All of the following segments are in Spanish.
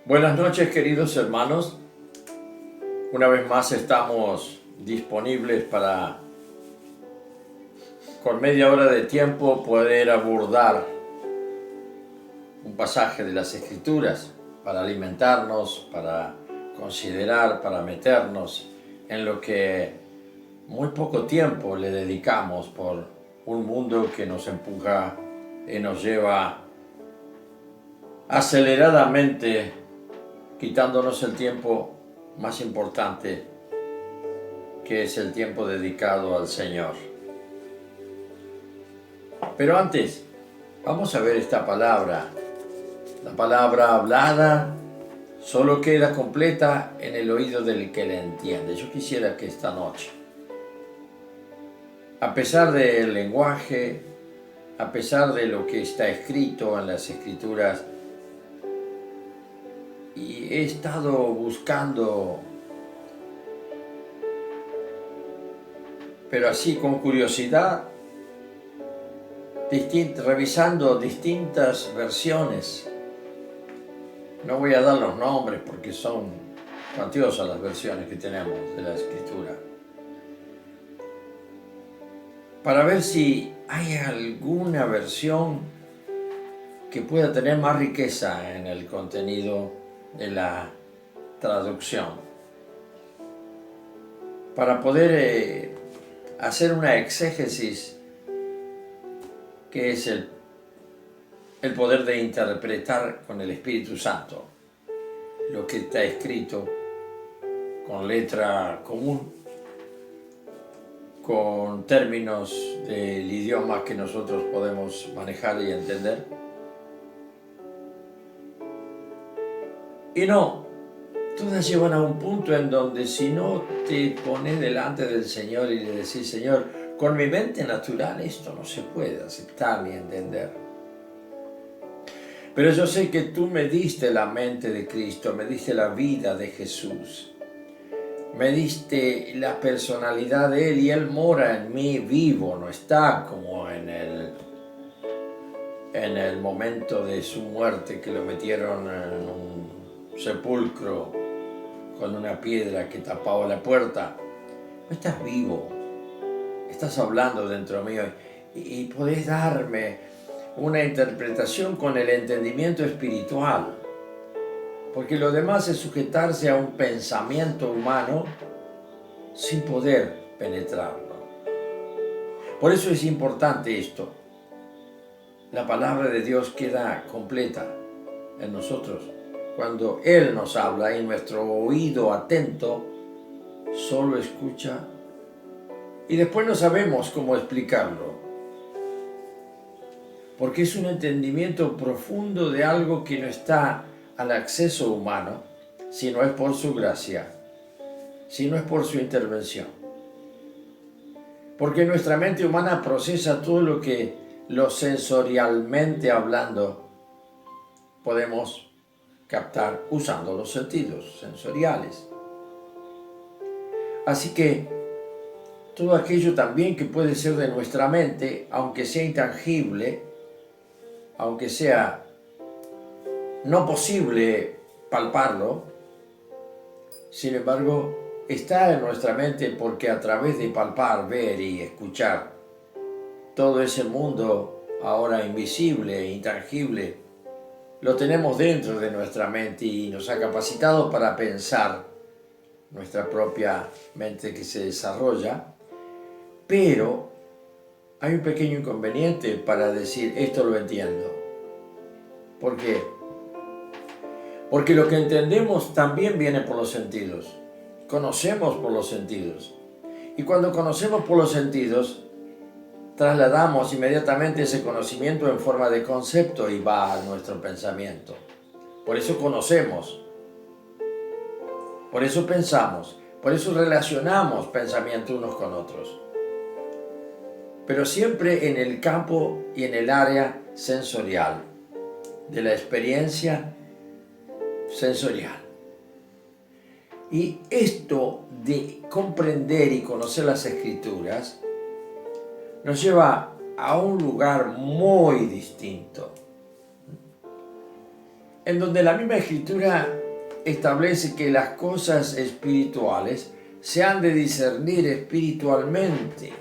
Buenas noches, queridos hermanos. Una vez más estamos disponibles para, con media hora de tiempo, poder abordar un pasaje de las Escrituras para alimentarnos, para considerar, para meternos en lo que muy poco tiempo le dedicamos por un mundo que nos empuja y nos lleva aceleradamente, quitándonos el tiempo más importante, que es el tiempo dedicado al Señor. Pero antes, vamos a ver esta palabra. La palabra hablada solo queda completa en el oído del que la entiende. Yo quisiera que esta noche, a pesar del lenguaje, a pesar de lo que está escrito en las Escrituras, y he estado buscando, pero así con curiosidad, revisando distintas versiones. No voy a dar los nombres porque son cuantiosas las versiones que tenemos de la Escritura, para ver si hay alguna versión que pueda tener más riqueza en el contenido de la traducción, para poder hacer una exégesis, que es el poder de interpretar con el Espíritu Santo lo que está escrito con letra común, con términos del idioma que nosotros podemos manejar y entender. Y no, todas llevan a un punto en donde si no te pones delante del Señor y le decís: Señor, con mi mente natural esto no se puede aceptar ni entender. Pero yo sé que tú me diste la mente de Cristo, me diste la vida de Jesús, me diste la personalidad de Él y Él mora en mí vivo, no está como en el momento de su muerte, que lo metieron en un sepulcro con una piedra que tapaba la puerta. No estás vivo, estás hablando dentro mío y podés darme una interpretación con el entendimiento espiritual, porque lo demás es sujetarse a un pensamiento humano sin poder penetrarlo. Por eso es importante esto. La palabra de Dios queda completa en nosotros cuando Él nos habla y nuestro oído atento solo escucha, y después no sabemos cómo explicarlo, porque es un entendimiento profundo de algo que no está al acceso humano, si no es por su gracia, si no es por su intervención. Porque nuestra mente humana procesa todo lo sensorialmente hablando podemos captar usando los sentidos sensoriales. Así que todo aquello también que puede ser de nuestra mente, aunque sea intangible, aunque sea no posible palparlo, sin embargo está en nuestra mente, porque a través de palpar, ver y escuchar todo ese mundo ahora invisible e intangible, lo tenemos dentro de nuestra mente y nos ha capacitado para pensar, nuestra propia mente que se desarrolla. Pero hay un pequeño inconveniente para decir: esto lo entiendo. ¿Por qué? Porque lo que entendemos también viene por los sentidos. Conocemos por los sentidos. Y cuando conocemos por los sentidos, trasladamos inmediatamente ese conocimiento en forma de concepto y va a nuestro pensamiento. Por eso conocemos, por eso pensamos, por eso relacionamos pensamiento unos con otros. Pero siempre en el campo y en el área sensorial, de la experiencia sensorial. Y esto de comprender y conocer las Escrituras nos lleva a un lugar muy distinto. en donde la misma Escritura establece que las cosas espirituales se han de discernir espiritualmente.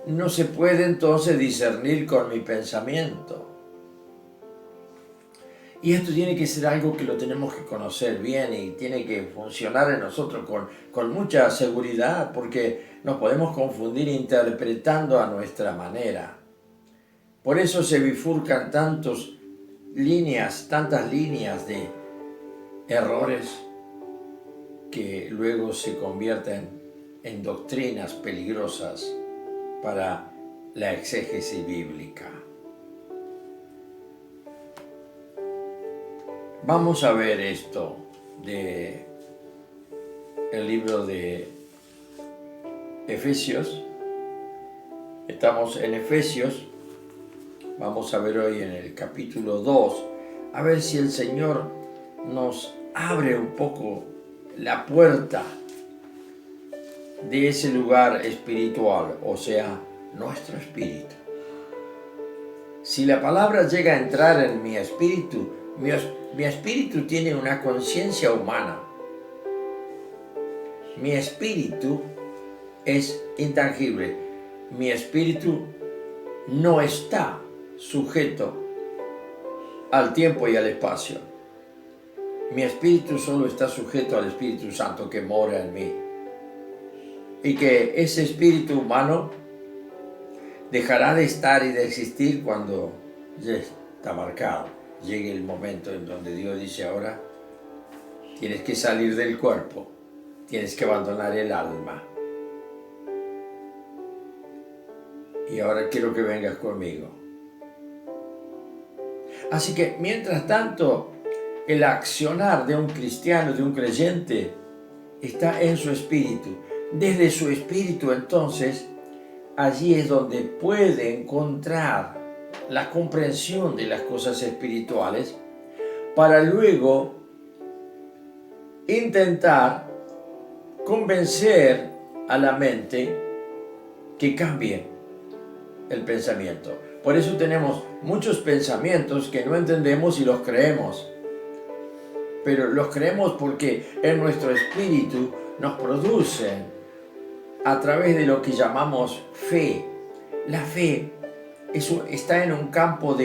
No se puede entonces discernir con mi pensamiento. Y esto tiene que ser algo que lo tenemos que conocer bien y tiene que funcionar en nosotros con mucha seguridad, porque nos podemos confundir interpretando a nuestra manera. Por eso se bifurcan tantas líneas de errores que luego se convierten en doctrinas peligrosas para la exégesis bíblica. Vamos a ver esto de el libro de Efesios. Estamos en Efesios. Vamos a ver hoy en el capítulo 2, a ver si el Señor nos abre un poco la puerta de ese lugar espiritual, o sea, nuestro espíritu. Si la palabra llega a entrar en mi espíritu, mi espíritu tiene una conciencia humana. Mi espíritu es intangible. Mi espíritu no está sujeto al tiempo y al espacio. Mi espíritu solo está sujeto al Espíritu Santo que mora en mí. Y que ese espíritu humano dejará de estar y de existir cuando ya está marcado. Llegue el momento en donde Dios dice: ahora tienes que salir del cuerpo, tienes que abandonar el alma. Y ahora quiero que vengas conmigo. Así que, mientras tanto, el accionar de un cristiano, de un creyente, está en su espíritu. Desde su espíritu, entonces, allí es donde puede encontrar la comprensión de las cosas espirituales para luego intentar convencer a la mente que cambie el pensamiento. Por eso tenemos muchos pensamientos que no entendemos y los creemos. Pero los creemos porque en nuestro espíritu nos producen a través de lo que llamamos fe. La fe está en un campo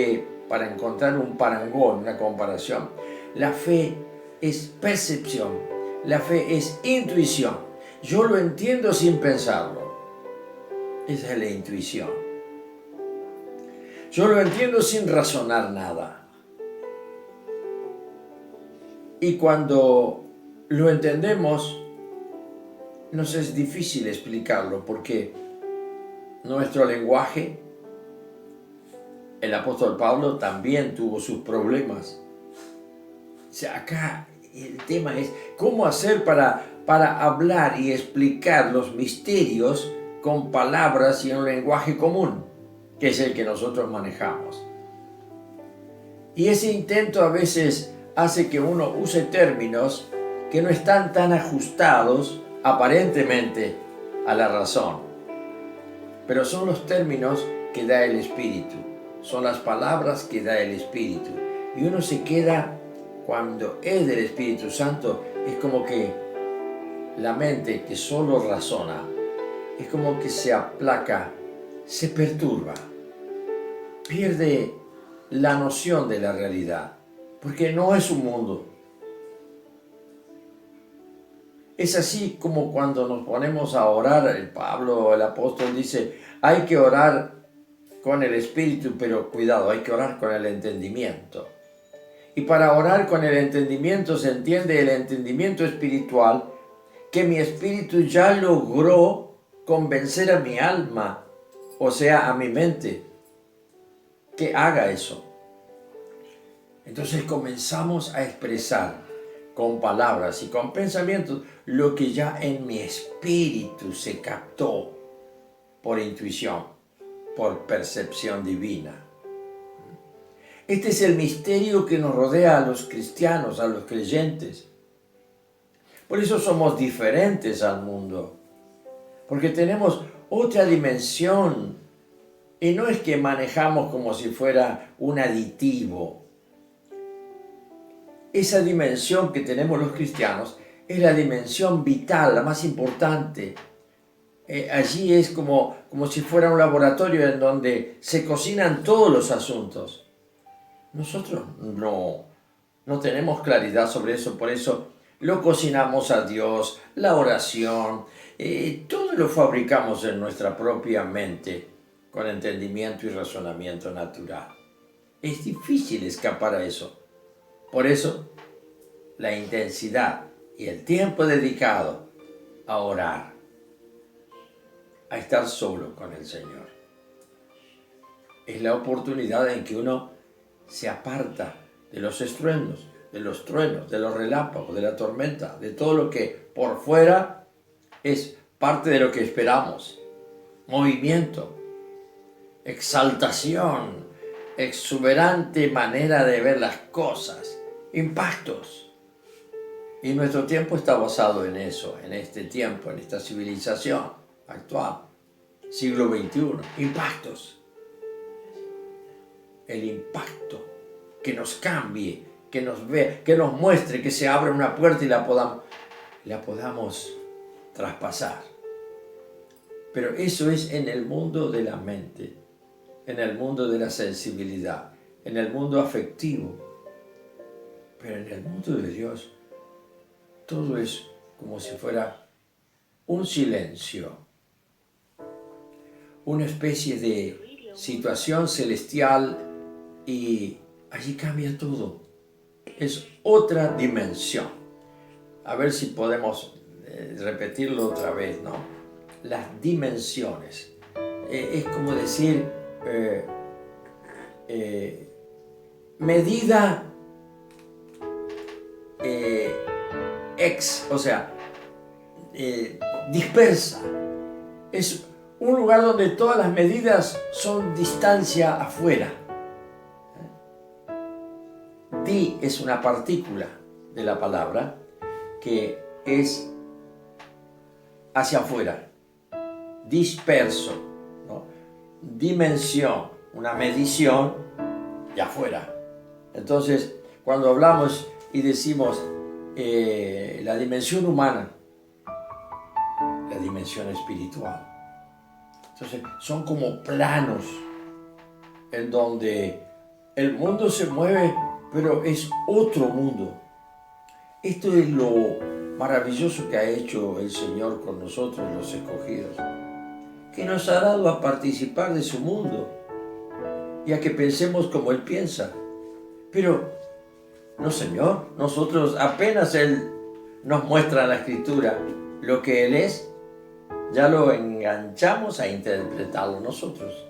para encontrar un parangón, una comparación. La fe es percepción, la fe es intuición. Yo lo entiendo sin pensarlo. Esa es la intuición. Yo lo entiendo sin razonar nada. Y cuando lo entendemos, nos es difícil explicarlo porque nuestro lenguaje, el apóstol Pablo también tuvo sus problemas. O sea, acá el tema es cómo hacer para hablar y explicar los misterios con palabras y en un lenguaje común, que es el que nosotros manejamos. Y ese intento a veces hace que uno use términos que no están tan ajustados aparentemente a la razón. Pero son los términos que da el Espíritu, son las palabras que da el Espíritu. Y uno se queda, cuando es del Espíritu Santo, es como que la mente que solo razona, es como que se aplaca, se perturba, pierde la noción de la realidad, porque no es un mundo. Es así como cuando nos ponemos a orar, el apóstol dice, hay que orar con el espíritu, pero cuidado, hay que orar con el entendimiento. Y para orar con el entendimiento se entiende el entendimiento espiritual, que mi espíritu ya logró convencer a mi alma, o sea, a mi mente, que haga eso. Entonces comenzamos a expresar con palabras y con pensamientos lo que ya en mi espíritu se captó por intuición, por percepción divina. Este es el misterio que nos rodea a los cristianos, a los creyentes. Por eso somos diferentes al mundo, porque tenemos otra dimensión y no es que manejamos como si fuera un aditivo. esa dimensión que tenemos los cristianos es la dimensión vital, la más importante. Allí es como si fuera un laboratorio en donde se cocinan todos los asuntos. Nosotros no tenemos claridad sobre eso, por eso lo cocinamos a Dios, la oración, todo lo fabricamos en nuestra propia mente, con entendimiento y razonamiento natural. Es difícil escapar a eso. Por eso, la intensidad y el tiempo dedicado a orar, a estar solo con el Señor, es la oportunidad en que uno se aparta de los estruendos, de los truenos, de los relámpagos, de la tormenta, de todo lo que por fuera es parte de lo que esperamos. Movimiento, exaltación, exuberante manera de ver las cosas, impactos. Y nuestro tiempo está basado en eso, en este tiempo, en esta civilización actual, siglo XXI, impactos. El impacto que nos cambie, que nos vea, que nos muestre, que se abra una puerta y la podamos traspasar. Pero eso es en el mundo de la mente, en el mundo de la sensibilidad, en el mundo afectivo. Pero en el mundo de Dios, todo es como si fuera un silencio, una especie de situación celestial, y allí cambia todo. Es otra dimensión. A ver si podemos repetirlo otra vez, ¿no? Las dimensiones. Es como decir medida o sea, dispersa. Es un lugar donde todas las medidas son distancia afuera. Di es una partícula de la palabra que es hacia afuera, disperso, ¿no? Dimensión, una medición de afuera. Entonces, cuando hablamos y decimos la dimensión humana, la dimensión espiritual, entonces son como planos en donde el mundo se mueve, pero es otro mundo. Esto es lo maravilloso que ha hecho el Señor con nosotros, los escogidos, que nos ha dado a participar de su mundo y a que pensemos como Él piensa. Pero, no, Señor, nosotros apenas Él nos muestra en la Escritura lo que Él es, ya lo enganchamos a interpretarlo nosotros.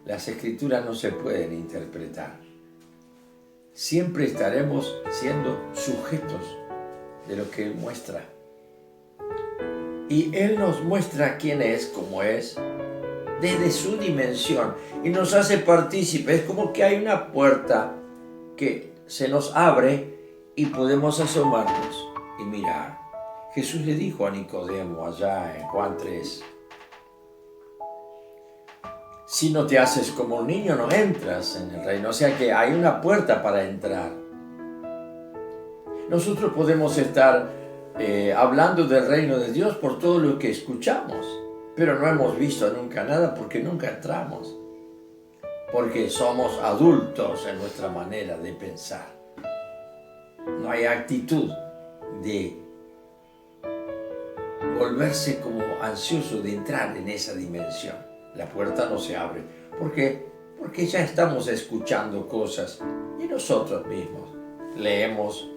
Las Escrituras no se pueden interpretar. Siempre estaremos siendo sujetos de lo que Él muestra. Y Él nos muestra quién es, cómo es, desde su dimensión, y nos hace partícipes. Es como que hay una puerta que se nos abre y podemos asomarnos y mirar. Jesús le dijo a Nicodemo allá en Juan 3, si no te haces como un niño, no entras en el reino. O sea que hay una puerta para entrar. Nosotros podemos estar hablando del reino de Dios por todo lo que escuchamos, pero no hemos visto nunca nada porque nunca entramos. Porque somos adultos en nuestra manera de pensar. No hay actitud de volverse como ansioso de entrar en esa dimensión. La puerta no se abre. ¿Por qué? Porque ya estamos escuchando cosas y nosotros mismos leemos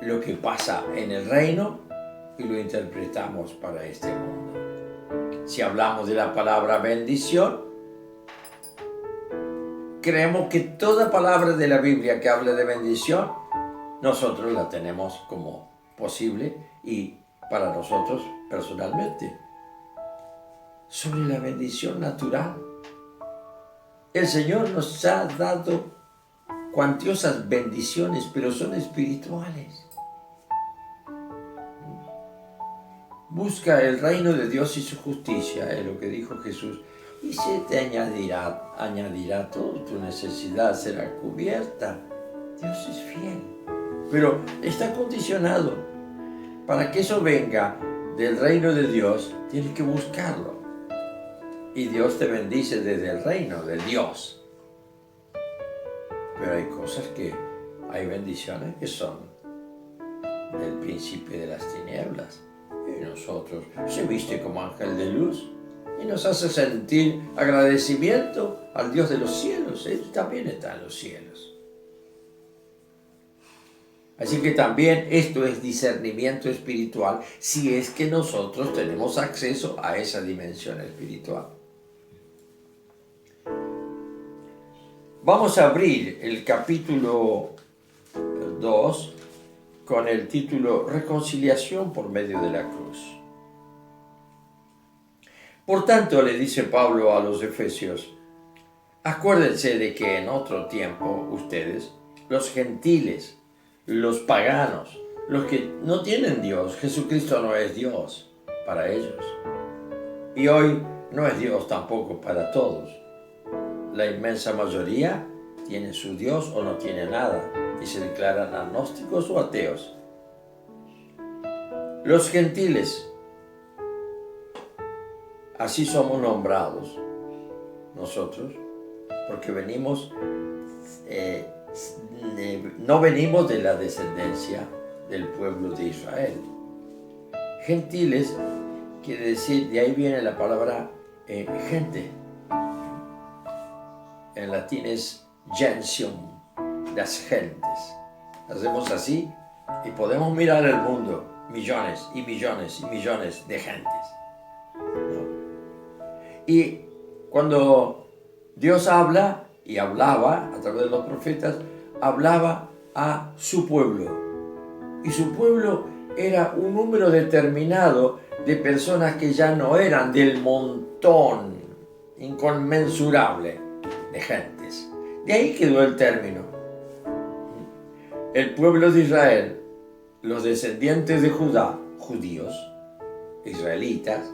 lo que pasa en el reino y lo interpretamos para este mundo. Si hablamos de la palabra bendición, creemos que toda palabra de la Biblia que hable de bendición, nosotros la tenemos como posible y para nosotros personalmente. Sobre la bendición natural, el Señor nos ha dado cuantiosas bendiciones, pero son espirituales. Busca el reino de Dios y su justicia, es lo que dijo Jesús, y se te añadirá toda tu necesidad será cubierta. Dios es fiel. Pero está condicionado. Para que eso venga del reino de Dios, tienes que buscarlo. Y Dios te bendice desde el reino de Dios. Pero hay cosas hay bendiciones que son del príncipe de las tinieblas. Y nosotros se viste como ángel de luz y nos hace sentir agradecimiento al Dios de los cielos. Él también está en los cielos. Así que también esto es discernimiento espiritual si es que nosotros tenemos acceso a esa dimensión espiritual. Vamos a abrir el capítulo 2 con el título Reconciliación por medio de la cruz. Por tanto, le dice Pablo a los efesios, acuérdense de que en otro tiempo ustedes, los gentiles, los paganos, los que no tienen Dios, Jesucristo no es Dios para ellos. Y hoy no es Dios tampoco para todos. La inmensa mayoría tiene su Dios o no tiene nada y se declaran agnósticos o ateos. Los gentiles, así somos nombrados nosotros, porque no venimos de la descendencia del pueblo de Israel. Gentiles quiere decir, de ahí viene la palabra gente. En latín es gentium, las gentes. Hacemos así y podemos mirar el mundo, millones y millones y millones de gentes, ¿no? Y cuando Dios habla y hablaba a través de los profetas, hablaba a su pueblo. Y su pueblo era un número determinado de personas que ya no eran del montón inconmensurable de gentes. De ahí quedó el término. El pueblo de Israel, los descendientes de Judá, judíos, israelitas,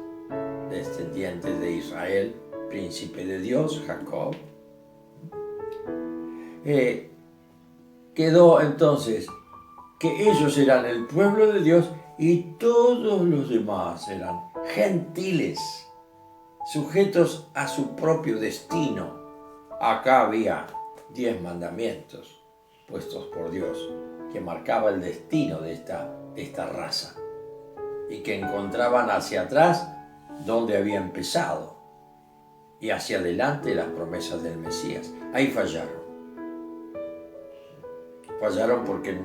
descendientes de Israel, príncipe de Dios, Jacob, quedó entonces que ellos eran el pueblo de Dios y todos los demás eran gentiles, sujetos a su propio destino. Acá había 10 mandamientos puestos por Dios que marcaba el destino de esta raza y que encontraban hacia atrás donde había empezado y hacia adelante las promesas del Mesías. Ahí fallaron. Fallaron porque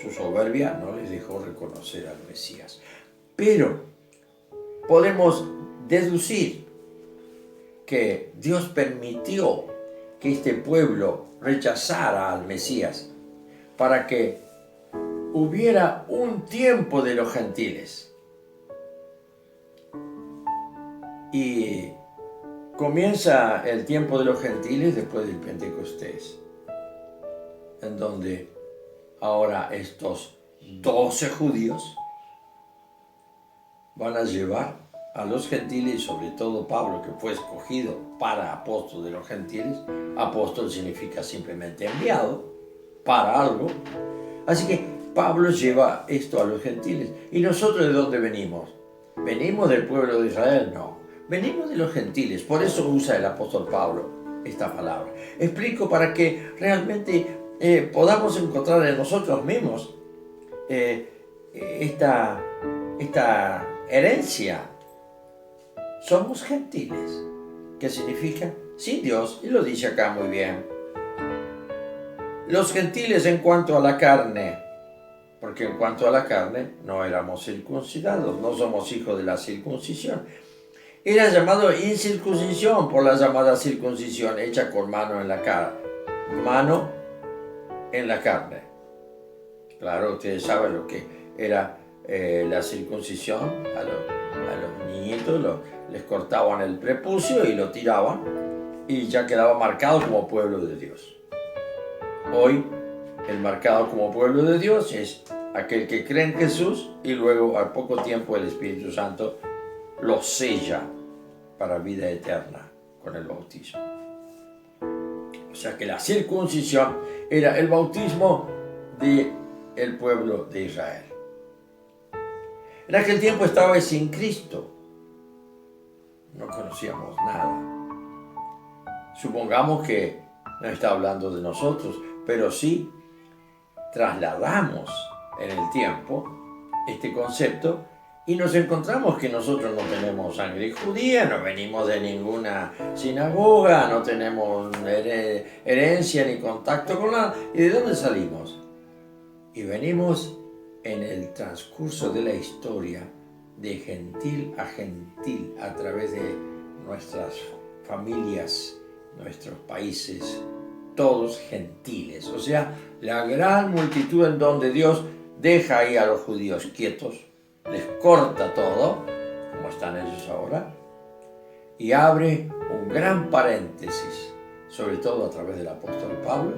su soberbia no les dejó reconocer al Mesías. Pero podemos deducir que Dios permitió que este pueblo rechazara al Mesías para que hubiera un tiempo de los gentiles. Y comienza el tiempo de los gentiles después del Pentecostés, en donde ahora estos 12 judíos van a llevar a los gentiles, y sobre todo Pablo, que fue escogido para apóstol de los gentiles. Apóstol significa simplemente enviado para algo. Así que Pablo lleva esto a los gentiles. ¿Y nosotros de dónde venimos? ¿Venimos del pueblo de Israel? No. Venimos de los gentiles. Por eso usa el apóstol Pablo esta palabra. Explico para que realmente podamos encontrar en nosotros mismos esta herencia. Somos gentiles. ¿Qué significa? Sin Dios, y lo dice acá muy bien. Los gentiles en cuanto a la carne, porque en cuanto a la carne no éramos circuncidados, no somos hijos de la circuncisión. Era llamado incircuncisión por la llamada circuncisión hecha con mano en la cara. Mano en la carne. Claro, ustedes saben lo que era la circuncisión. A los niñitos les cortaban el prepucio y lo tiraban y ya quedaba marcado como pueblo de Dios. Hoy el marcado como pueblo de Dios es aquel que cree en Jesús y luego al poco tiempo el Espíritu Santo lo sella para vida eterna con el bautismo. O sea que la circuncisión era el bautismo del pueblo de Israel. En aquel tiempo estaba sin Cristo. No conocíamos nada. Supongamos que no está hablando de nosotros, pero sí trasladamos en el tiempo este concepto y nos encontramos que nosotros no tenemos sangre judía, no venimos de ninguna sinagoga, no tenemos herencia ni contacto con nada. ¿Y de dónde salimos? Y venimos en el transcurso de la historia de gentil a través de nuestras familias, nuestros países, todos gentiles. O sea, la gran multitud en donde Dios deja ahí a los judíos quietos, les corta todo, como están ellos ahora, y abre un gran paréntesis, sobre todo a través del apóstol Pablo,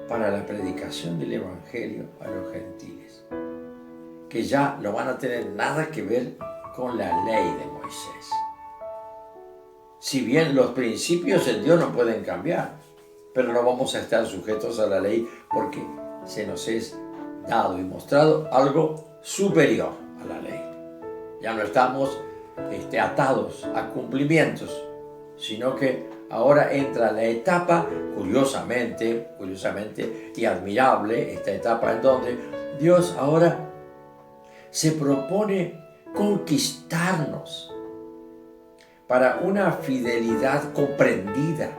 para la predicación del Evangelio a los gentiles, que ya no van a tener nada que ver con la ley de Moisés. Si bien los principios en Dios no pueden cambiar, pero no vamos a estar sujetos a la ley porque se nos es dado y mostrado algo superior a la ley. Ya no estamos atados a cumplimientos, sino que ahora entra la etapa, curiosamente y admirable, esta etapa en donde Dios ahora se propone conquistarnos para una fidelidad comprendida,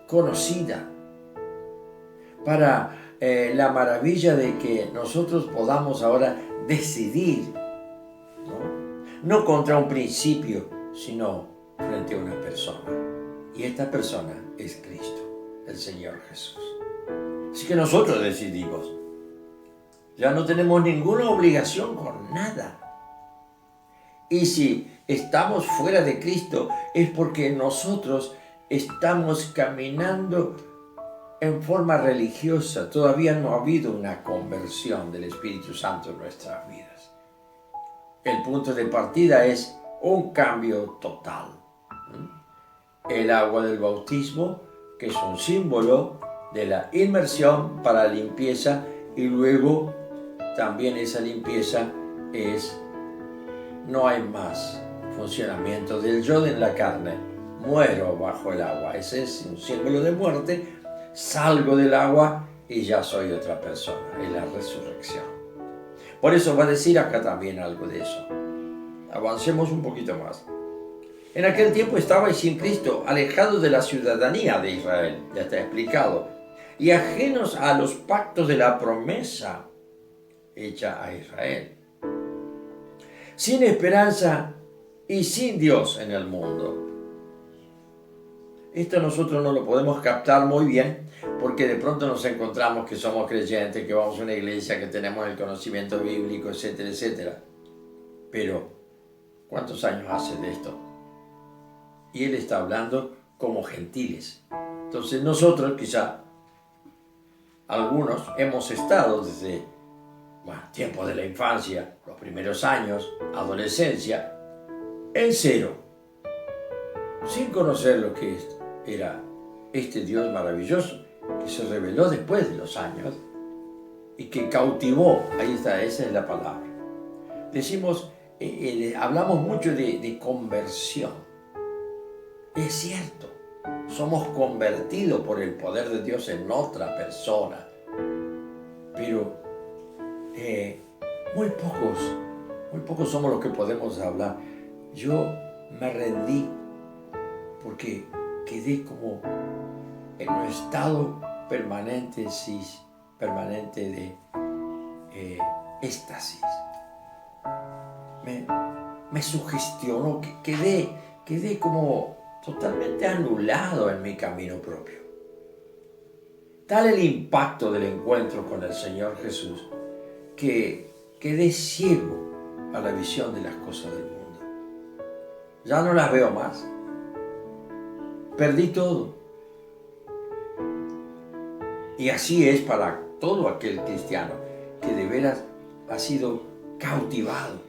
conocida, para la maravilla de que nosotros podamos ahora decidir, no contra un principio, sino frente a una persona. Y esta persona es Cristo, el Señor Jesús. Así que nosotros decidimos. Ya no tenemos ninguna obligación con nada. Y si estamos fuera de Cristo es porque nosotros estamos caminando en forma religiosa. Todavía no ha habido una conversión del Espíritu Santo en nuestras vidas. El punto de partida es un cambio total. El agua del bautismo, que es un símbolo de la inmersión para limpieza, y luego también esa limpieza es, no hay más funcionamiento del yo en la carne, muero bajo el agua. Ese es un símbolo de muerte, salgo del agua y ya soy otra persona, es la resurrección. Por eso va a decir acá también algo de eso. Avancemos un poquito más. En aquel tiempo estabais sin Cristo, alejados de la ciudadanía de Israel, ya está explicado, y ajenos a los pactos de la promesa hecha a Israel, sin esperanza y sin Dios en el mundo. Esto nosotros no lo podemos captar muy bien porque de pronto nos encontramos que somos creyentes, que vamos a una iglesia, que tenemos el conocimiento bíblico, etcétera, etcétera. Pero, ¿cuántos años hace de esto? Y él está hablando como gentiles. Entonces nosotros quizá, algunos hemos estado desde tiempos de la infancia, los primeros años, adolescencia, en cero, sin conocer lo que era este Dios maravilloso que se reveló después de los años y que cautivó. Ahí está, esa es la palabra. Decimos, hablamos mucho de conversión. Es cierto, somos convertidos por el poder de Dios en otra persona, pero muy pocos somos los que podemos hablar. Yo me rendí porque quedé como en un estado permanente de éxtasis. Me sugestionó, quedé como totalmente anulado en mi camino propio. Tal el impacto del encuentro con el Señor Jesús que quedé ciego a la visión de las cosas del mundo. Ya no las veo más. Perdí todo. Y así es para todo aquel cristiano que de veras ha sido cautivado.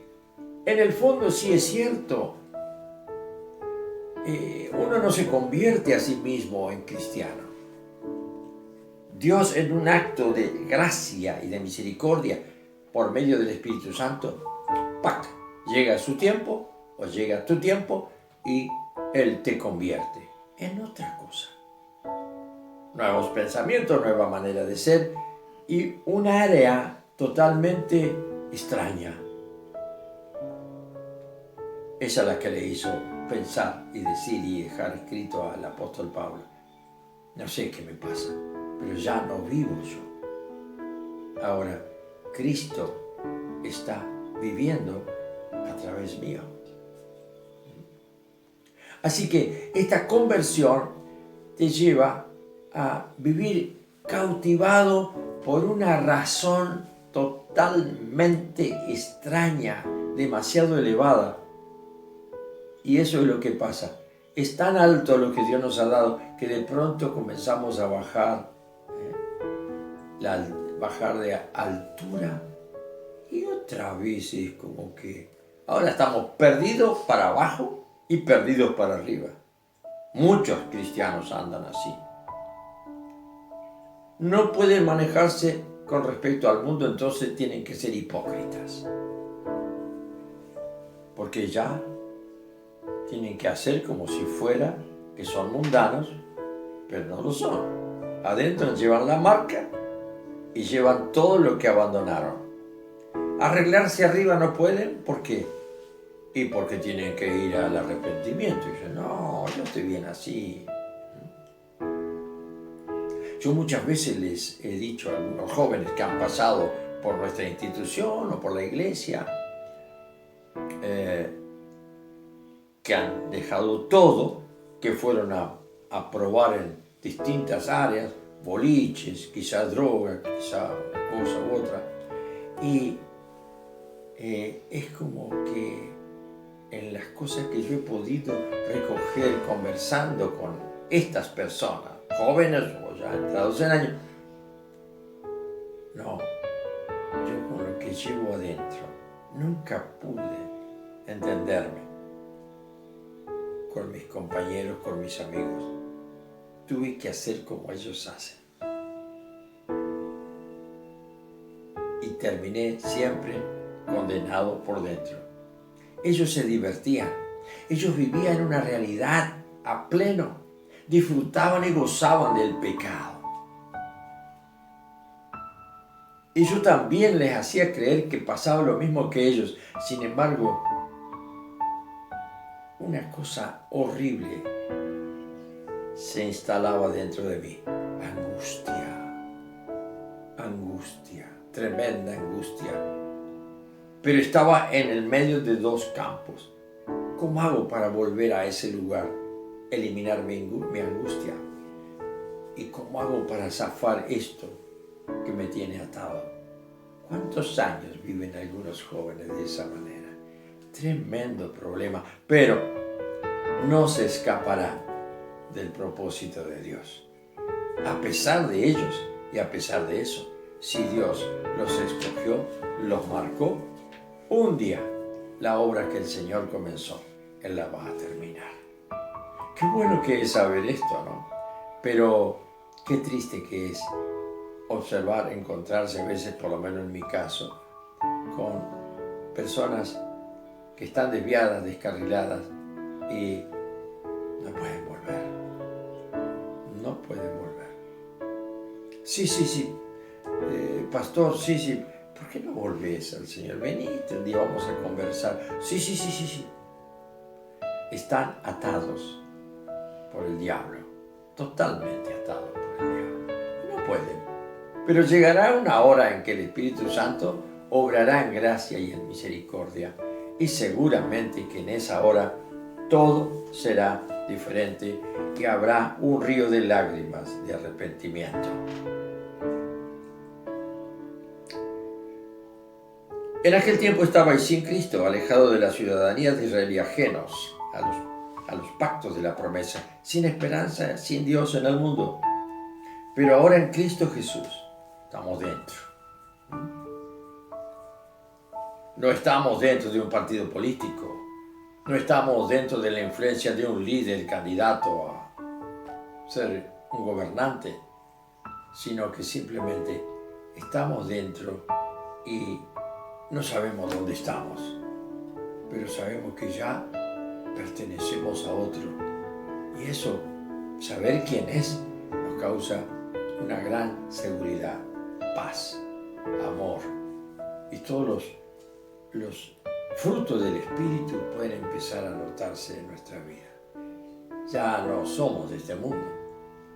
En el fondo sí es cierto. uno no se convierte a sí mismo en cristiano. Dios, en un acto de gracia y de misericordia por medio del Espíritu Santo, ¡pac!, llega su tiempo o llega tu tiempo y Él te convierte en otra cosa. Nuevos pensamientos, nueva manera de ser y un área totalmente extraña. Esa es la que le hizo pensar y decir y dejar escrito al apóstol Pablo: no sé qué me pasa, pero ya no vivo yo. Ahora Cristo está viviendo a través mío. Así que esta conversión te lleva a vivir cautivado por una razón totalmente extraña, demasiado elevada. Y eso es lo que pasa. Es tan alto lo que Dios nos ha dado que de pronto comenzamos a bajar de altura, y otra vez es como que ahora estamos perdidos para abajo y perdidos para arriba. Muchos cristianos andan así. No pueden manejarse con respecto al mundo, entonces tienen que ser hipócritas. Porque ya tienen que hacer como si fuera que son mundanos, pero no lo son. Adentro llevan la marca y llevan todo lo que abandonaron. Arreglarse arriba no pueden, ¿por qué? Y porque tienen que ir al arrepentimiento. Y dicen, no, yo estoy bien así. Yo muchas veces les he dicho a algunos jóvenes que han pasado por nuestra institución o por la iglesia, que han dejado todo, que fueron a probar en distintas áreas, boliches, quizás droga, quizás una cosa u otra, y es como que en las cosas que yo he podido recoger conversando con estas personas, jóvenes o ya entrados en años, no, yo con lo que llevo adentro nunca pude entenderme con mis compañeros, con mis amigos. Tuve que hacer como ellos hacen. Y terminé siempre condenado por dentro. Ellos se divertían. Ellos vivían una realidad a pleno. Disfrutaban y gozaban del pecado. Y yo también les hacía creer que pasaba lo mismo que ellos. Sin embargo, una cosa horrible se instalaba dentro de mí. Angustia, tremenda angustia. Pero estaba en el medio de dos campos. ¿Cómo hago para volver a ese lugar? Eliminar mi angustia. ¿Y cómo hago para zafar esto que me tiene atado? ¿Cuántos años viven algunos jóvenes de esa manera? Tremendo problema, pero no se escapará del propósito de Dios. A pesar de ellos y a pesar de eso, si Dios los escogió, los marcó, un día la obra que el Señor comenzó, Él la va a terminar. Qué bueno que es saber esto, ¿no? Pero qué triste que es observar, encontrarse a veces, por lo menos en mi caso, con personas que están desviadas, descarriladas y no pueden volver. No pueden volver. Sí. Pastor, sí. ¿Por qué no volvés al Señor? Venite, un día vamos a conversar. Sí. Están atados por el diablo. Totalmente atados por el diablo. No pueden. Pero llegará una hora en que el Espíritu Santo obrará en gracia y en misericordia. Y seguramente que en esa hora todo será diferente y habrá un río de lágrimas de arrepentimiento. En aquel tiempo estabais sin Cristo, alejado de la ciudadanía de Israel y ajenos a los pactos de la promesa, sin esperanza, sin Dios en el mundo. Pero ahora en Cristo Jesús estamos dentro. No estamos dentro de un partido político, No estamos dentro de la influencia de un líder candidato a ser un gobernante, sino que simplemente estamos dentro y no sabemos dónde estamos, pero sabemos que ya pertenecemos a otro. Y eso, saber quién es, nos causa una gran seguridad, paz, amor. Y todos los frutos del Espíritu pueden empezar a notarse en nuestra vida. Ya no somos de este mundo,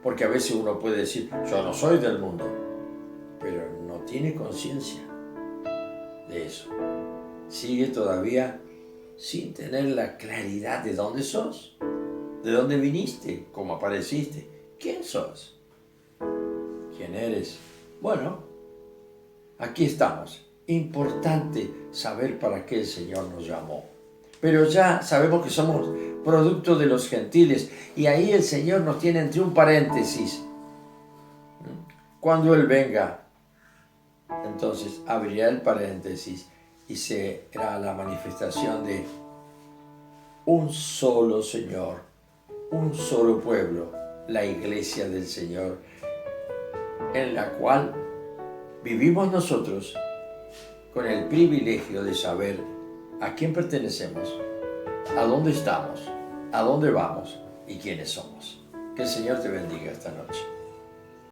porque a veces uno puede decir, yo no soy del mundo, pero no tiene conciencia de eso. Sigue todavía sin tener la claridad de dónde sos, de dónde viniste, cómo apareciste, quién sos, quién eres. Bueno, aquí estamos. Importante saber para qué el Señor nos llamó. Pero ya sabemos que somos producto de los gentiles y ahí el Señor nos tiene entre un paréntesis. Cuando Él venga, entonces abrirá el paréntesis y será la manifestación de un solo Señor, un solo pueblo, la iglesia del Señor, en la cual vivimos nosotros con el privilegio de saber a quién pertenecemos, a dónde estamos, a dónde vamos y quiénes somos. Que el Señor te bendiga esta noche.